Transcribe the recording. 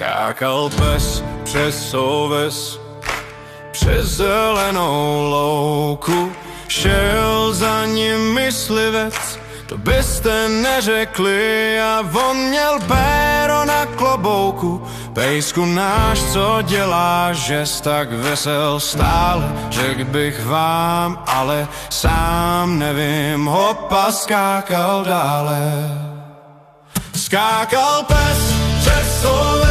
Skákal pes přes oves, přes zelenou louku, šel za ním myslivec, to byste neřekli, a on měl péro na klobouku. Pejsku náš, co děláš, že jsi tak vesel stále, řekl bych vám, ale sám nevím, hopa, skákal dále. Skákal pes přes oves,